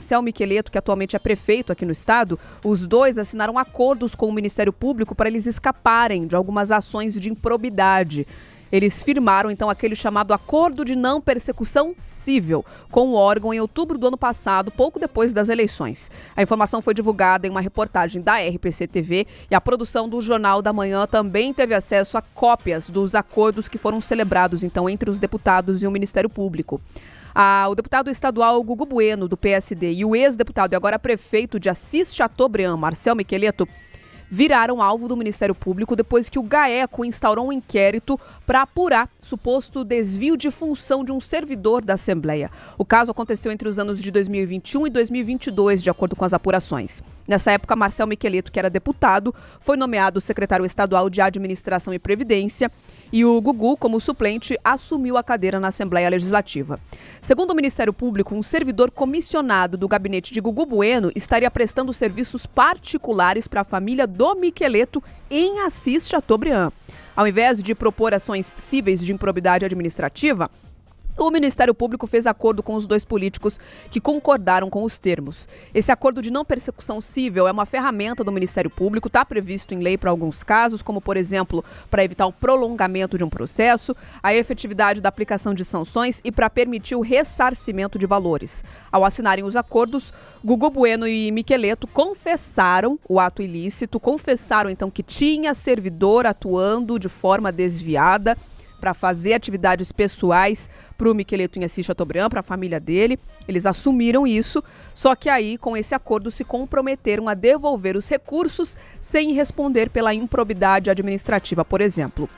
Marcel Miqueleto, que atualmente é prefeito aqui no estado, os dois assinaram acordos com o Ministério Público para eles escaparem de algumas ações de improbidade. Eles firmaram, então, aquele chamado Acordo de Não Persecução Cível com o órgão em outubro do ano passado, pouco depois das eleições. A informação foi divulgada em uma reportagem da RPC-TV e a produção do Jornal da Manhã também teve acesso a cópias dos acordos que foram celebrados, então, entre os deputados e o Ministério Público. O deputado estadual Gugu Bueno, do PSD, e o ex-deputado e agora prefeito de Assis Chateaubriand, Marcel Miqueleto, viraram alvo do Ministério Público depois que o GAECO instaurou um inquérito para apurar suposto desvio de função de um servidor da Assembleia. O caso aconteceu entre os anos de 2021 e 2022, de acordo com as apurações. Nessa época, Marcel Miqueleto, que era deputado, foi nomeado secretário estadual de Administração e Previdência e o Gugu, como suplente, assumiu a cadeira na Assembleia Legislativa. Segundo o Ministério Público, um servidor comissionado do gabinete de Gugu Bueno estaria prestando serviços particulares para a família do Miqueleto em Assis Chateaubriand. Ao invés de propor ações cíveis de improbidade administrativa, o Ministério Público fez acordo com os dois políticos que concordaram com os termos. Esse acordo de não persecução cível é uma ferramenta do Ministério Público, está previsto em lei para alguns casos, como, por exemplo, para evitar o prolongamento de um processo, a efetividade da aplicação de sanções e para permitir o ressarcimento de valores. Ao assinarem os acordos, Gugu Bueno e Miqueleto confessaram o ato ilícito, confessaram, então, que tinha servidor atuando de forma desviada para fazer atividades pessoais para o Miqueleto em Assis Chateaubriand, para a família dele. Eles assumiram isso, só que aí, com esse acordo, se comprometeram a devolver os recursos sem responder pela improbidade administrativa, por exemplo.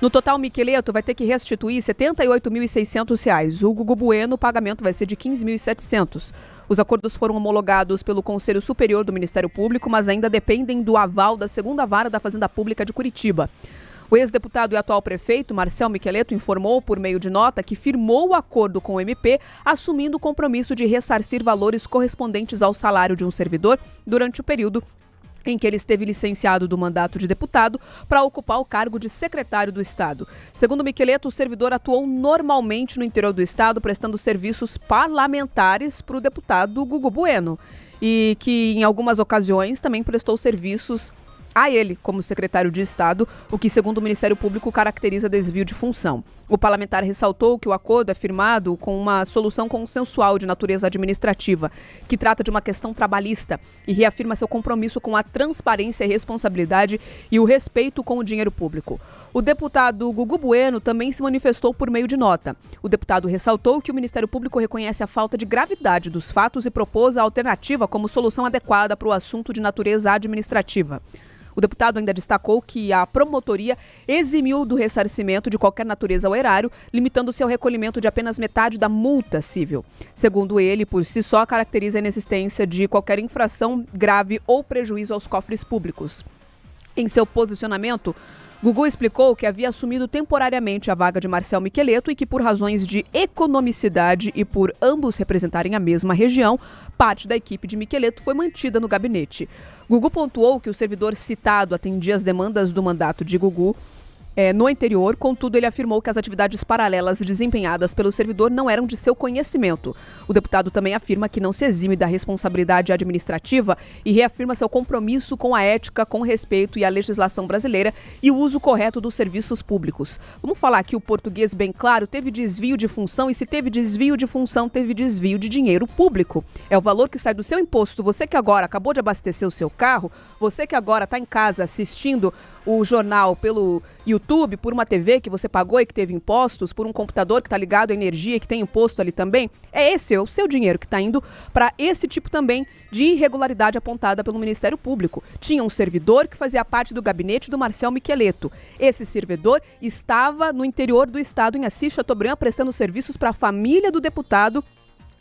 No total, o Miqueleto vai ter que restituir R$ 78.600. O Gugu Bueno, o pagamento vai ser de R$ 15.700. Os acordos foram homologados pelo Conselho Superior do Ministério Público, mas ainda dependem do aval da 2ª Vara da Fazenda Pública de Curitiba. O ex-deputado e atual prefeito, Marcel Miqueleto, informou por meio de nota que firmou o acordo com o MP, assumindo o compromisso de ressarcir valores correspondentes ao salário de um servidor durante o período em que ele esteve licenciado do mandato de deputado para ocupar o cargo de secretário do Estado. Segundo Miqueleto, o servidor atuou normalmente no interior do Estado, prestando serviços parlamentares para o deputado Gugu Bueno, e que em algumas ocasiões também prestou serviços a ele como secretário de Estado, o que, segundo o Ministério Público, caracteriza desvio de função. O parlamentar ressaltou que o acordo é firmado com uma solução consensual de natureza administrativa, que trata de uma questão trabalhista e reafirma seu compromisso com a transparência e responsabilidade e o respeito com o dinheiro público. O deputado Gugu Bueno também se manifestou por meio de nota. O deputado ressaltou que o Ministério Público reconhece a falta de gravidade dos fatos e propôs a alternativa como solução adequada para o assunto de natureza administrativa. O deputado ainda destacou que a promotoria eximiu do ressarcimento de qualquer natureza ao erário, limitando-se ao recolhimento de apenas metade da multa civil. Segundo ele, por si só, caracteriza a inexistência de qualquer infração grave ou prejuízo aos cofres públicos. Em seu posicionamento, Gugu explicou que havia assumido temporariamente a vaga de Marcel Miqueleto e que, por razões de economicidade e por ambos representarem a mesma região, parte da equipe de Miqueleto foi mantida no gabinete. Gugu pontuou que o servidor citado atendia as demandas do mandato de Gugu no interior, contudo, ele afirmou que as atividades paralelas desempenhadas pelo servidor não eram de seu conhecimento. O deputado também afirma que não se exime da responsabilidade administrativa e reafirma seu compromisso com a ética, com respeito e a legislação brasileira e o uso correto dos serviços públicos. Vamos falar aqui o português bem claro: teve desvio de função, e se teve desvio de função, teve desvio de dinheiro público. É o valor que sai do seu imposto. Você que agora acabou de abastecer o seu carro, você que agora está em casa assistindo o jornal pelo YouTube, por uma TV que você pagou e que teve impostos, por um computador que está ligado à energia e que tem imposto ali também, é o seu dinheiro que está indo para esse tipo também de irregularidade apontada pelo Ministério Público. Tinha um servidor que fazia parte do gabinete do Marcel Miqueleto. Esse servidor estava no interior do estado, em Assis Chateaubriand, prestando serviços para a família do deputado,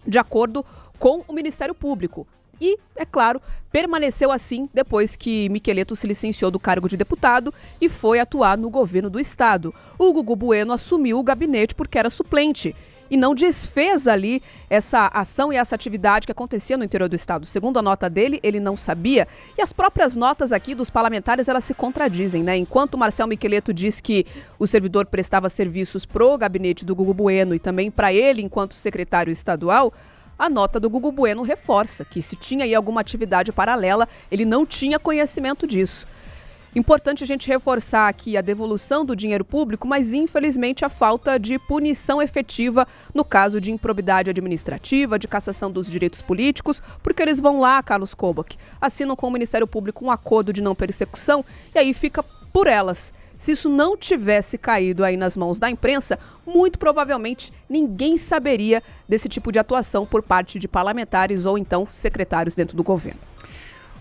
de acordo com o Ministério Público. E, é claro, permaneceu assim depois que Miqueleto se licenciou do cargo de deputado e foi atuar no governo do estado. O Gugu Bueno assumiu o gabinete porque era suplente e não desfez ali essa ação e essa atividade que acontecia no interior do estado. Segundo a nota dele, ele não sabia. E as próprias notas aqui dos parlamentares, elas se contradizem, né? Enquanto Marcel Miqueleto diz que o servidor prestava serviços pro gabinete do Gugu Bueno e também para ele enquanto secretário estadual, A nota do Gugu Bueno reforça que se tinha aí alguma atividade paralela, ele não tinha conhecimento disso. Importante a gente reforçar aqui a devolução do dinheiro público, mas infelizmente a falta de punição efetiva no caso de improbidade administrativa, de cassação dos direitos políticos, porque eles vão lá, Carlos Kobach, assinam com o Ministério Público um acordo de não persecução e aí fica por elas. Se isso não tivesse caído aí nas mãos da imprensa, muito provavelmente ninguém saberia desse tipo de atuação por parte de parlamentares ou então secretários dentro do governo.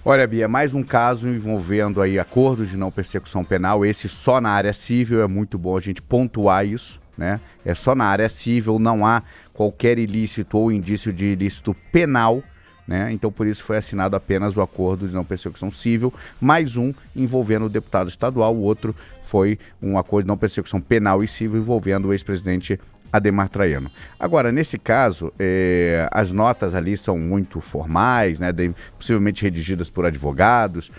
Olha, Bia, mais um caso envolvendo aí acordos de não persecução penal, esse só na área civil, é muito bom a gente pontuar isso, né? É só na área civil, não há qualquer ilícito ou indício de ilícito penal, né? Então por isso foi assinado apenas o acordo de não persecução civil, mais um envolvendo o deputado estadual, o outro foi um acordo de não persecução penal e civil envolvendo o ex-presidente Adhemar Traiano. Agora, nesse caso, as notas ali são muito formais, né, possivelmente redigidas por advogados.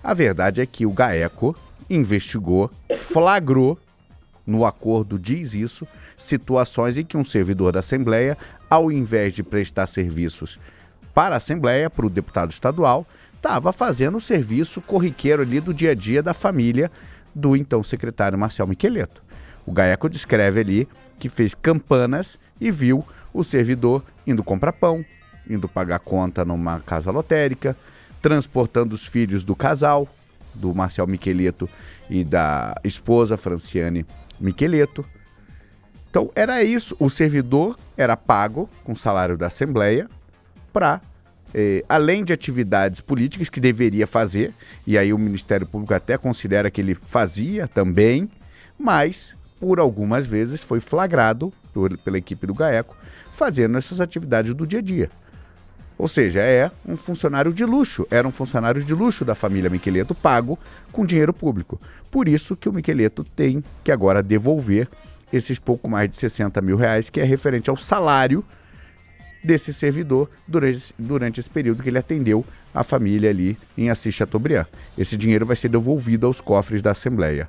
A verdade é que o GAECO investigou, flagrou, no acordo diz isso, situações em que um servidor da Assembleia, ao invés de prestar serviços para a Assembleia, para o deputado estadual, estava fazendo o serviço corriqueiro ali do dia a dia da família do então secretário Marcel Miqueleto. O GAECO descreve ali que fez campanas e viu o servidor indo comprar pão, indo pagar conta numa casa lotérica, transportando os filhos do casal, do Marcel Miqueleto e da esposa Franciane Miqueleto. Então era isso, o servidor era pago com o salário da Assembleia para, além de atividades políticas que deveria fazer, e aí o Ministério Público até considera que ele fazia também, mas por algumas vezes foi flagrado pela equipe do GAECO fazendo essas atividades do dia a dia. Ou seja, é um funcionário de luxo, era um funcionário de luxo da família Miqueleto pago com dinheiro público. Por isso que o Miqueleto tem que agora devolver esses pouco mais de 60 mil reais, que é referente ao salário desse servidor durante esse período que ele atendeu a família ali em Assis Chateaubriand. Esse dinheiro vai ser devolvido aos cofres da Assembleia.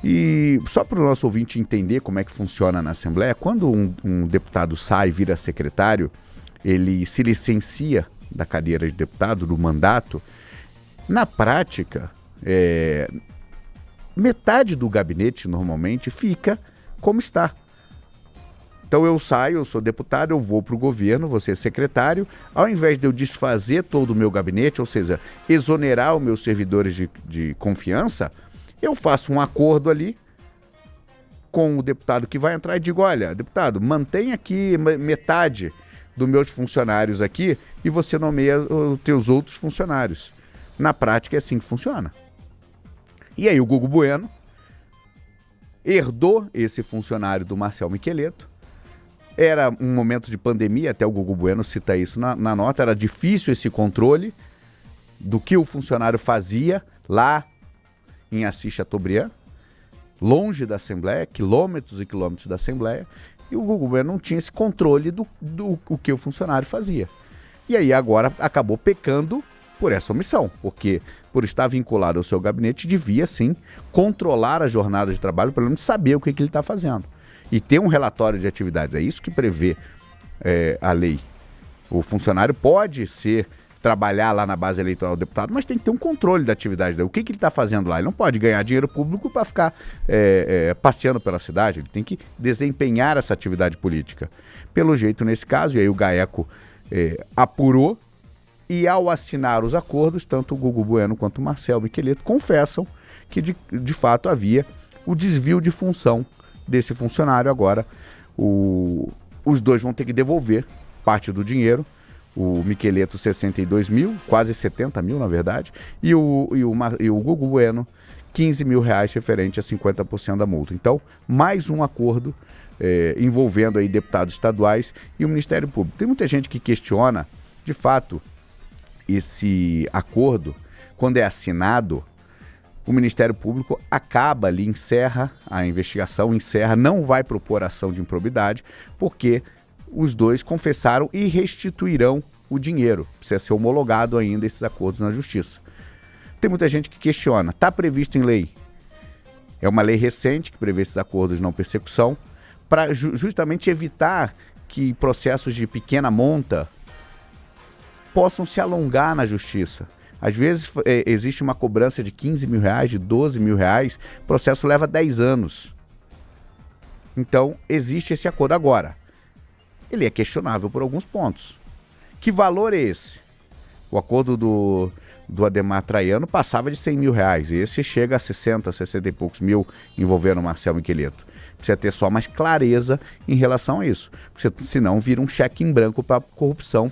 E só para o nosso ouvinte entender como é que funciona na Assembleia, quando um deputado sai e vira secretário, ele se licencia da cadeira de deputado, do mandato, na prática, metade do gabinete normalmente fica como está. Então eu saio, eu sou deputado, eu vou para o governo, vou ser secretário, ao invés de eu desfazer todo o meu gabinete, ou seja, exonerar os meus servidores de confiança, eu faço um acordo ali com o deputado que vai entrar e digo, olha, deputado, mantém aqui metade dos meus funcionários aqui e você nomeia os teus outros funcionários. Na prática é assim que funciona. E aí o Gugu Bueno herdou esse funcionário do Marcel Miqueleto. Era um momento de pandemia, até o Gugu Bueno cita isso na nota, era difícil esse controle do que o funcionário fazia lá em Assis Chateaubriand, longe da Assembleia, quilômetros e quilômetros da Assembleia, e o Gugu Bueno não tinha esse controle do que o funcionário fazia. E aí agora acabou pecando por essa omissão, porque por estar vinculado ao seu gabinete, devia sim controlar a jornada de trabalho, pelo menos saber o que ele está fazendo. E ter um relatório de atividades, é isso que prevê a lei. O funcionário pode trabalhar lá na base eleitoral do deputado, mas tem que ter um controle da atividade dele. O que ele está fazendo lá? Ele não pode ganhar dinheiro público para ficar passeando pela cidade, ele tem que desempenhar essa atividade política. Pelo jeito, nesse caso, e aí o GAECO apurou, e ao assinar os acordos, tanto o Gugu Bueno quanto o Marcel Miqueleto confessam que de fato havia o desvio de função desse funcionário. Agora os dois vão ter que devolver parte do dinheiro, o Miqueleto 62 mil, quase 70 mil na verdade, e o Gugu Bueno 15 mil reais referente a 50% da multa. Então, mais um acordo envolvendo aí deputados estaduais e o Ministério Público. Tem muita gente que questiona, de fato, esse acordo, quando é assinado, o Ministério Público acaba ali, encerra a investigação, não vai propor ação de improbidade, porque os dois confessaram e restituirão o dinheiro. Precisa ser homologado ainda esses acordos na Justiça. Tem muita gente que questiona, está previsto em lei? É uma lei recente que prevê esses acordos de não persecução, para justamente evitar que processos de pequena monta possam se alongar na justiça. Às vezes existe uma cobrança de 15 mil reais, de 12 mil reais, o processo leva 10 anos. Então, existe esse acordo agora. Ele é questionável por alguns pontos. Que valor é esse? O acordo do Ademar Traiano passava de 100 mil reais. Esse chega a 60, 60 e poucos mil envolvendo o Marcel Michelotto. Precisa ter só mais clareza em relação a isso. Porque senão vira um cheque em branco para corrupção,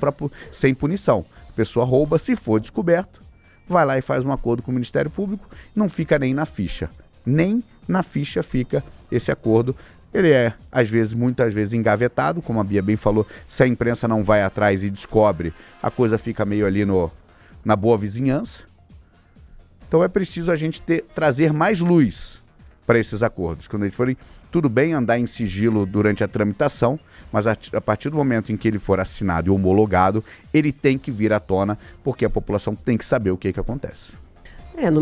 sem punição. A pessoa rouba, se for descoberto, vai lá e faz um acordo com o Ministério Público, não fica nem na ficha. Nem na ficha fica esse acordo. Ele é, às vezes, muitas vezes engavetado, como a Bia bem falou, se a imprensa não vai atrás e descobre, a coisa fica meio ali na boa vizinhança. Então é preciso a gente trazer mais luz para esses acordos. Quando eles forem, tudo bem andar em sigilo durante a tramitação, mas a partir do momento em que ele for assinado e homologado, ele tem que vir à tona, porque a população tem que saber o que acontece. No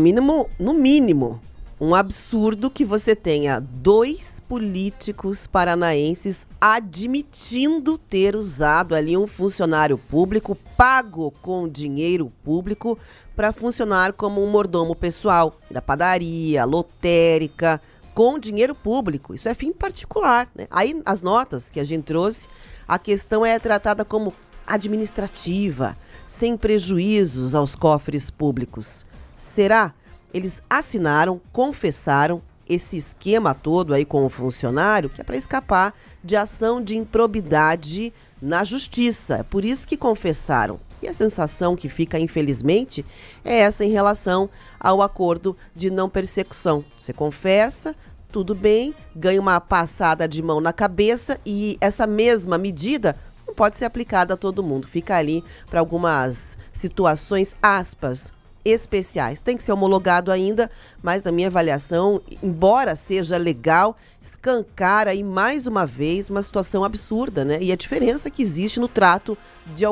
mínimo, um absurdo que você tenha 2 políticos paranaenses admitindo ter usado ali um funcionário público, pago com dinheiro público, para funcionar como um mordomo pessoal da padaria, lotérica, com dinheiro público. Isso é fim particular, né? Aí, as notas que a gente trouxe, a questão é tratada como administrativa, sem prejuízos aos cofres públicos. Será? Eles assinaram, confessaram esse esquema todo aí com o funcionário, que é para escapar de ação de improbidade na justiça. É por isso que confessaram. E a sensação que fica, infelizmente, é essa em relação ao acordo de não persecução. Você confessa, tudo bem, ganha uma passada de mão na cabeça e essa mesma medida não pode ser aplicada a todo mundo. Fica ali para algumas situações, aspas, especiais. Tem que ser homologado ainda, mas na minha avaliação, embora seja legal, escancara aí mais uma vez uma situação absurda, né? E a diferença que existe no trato de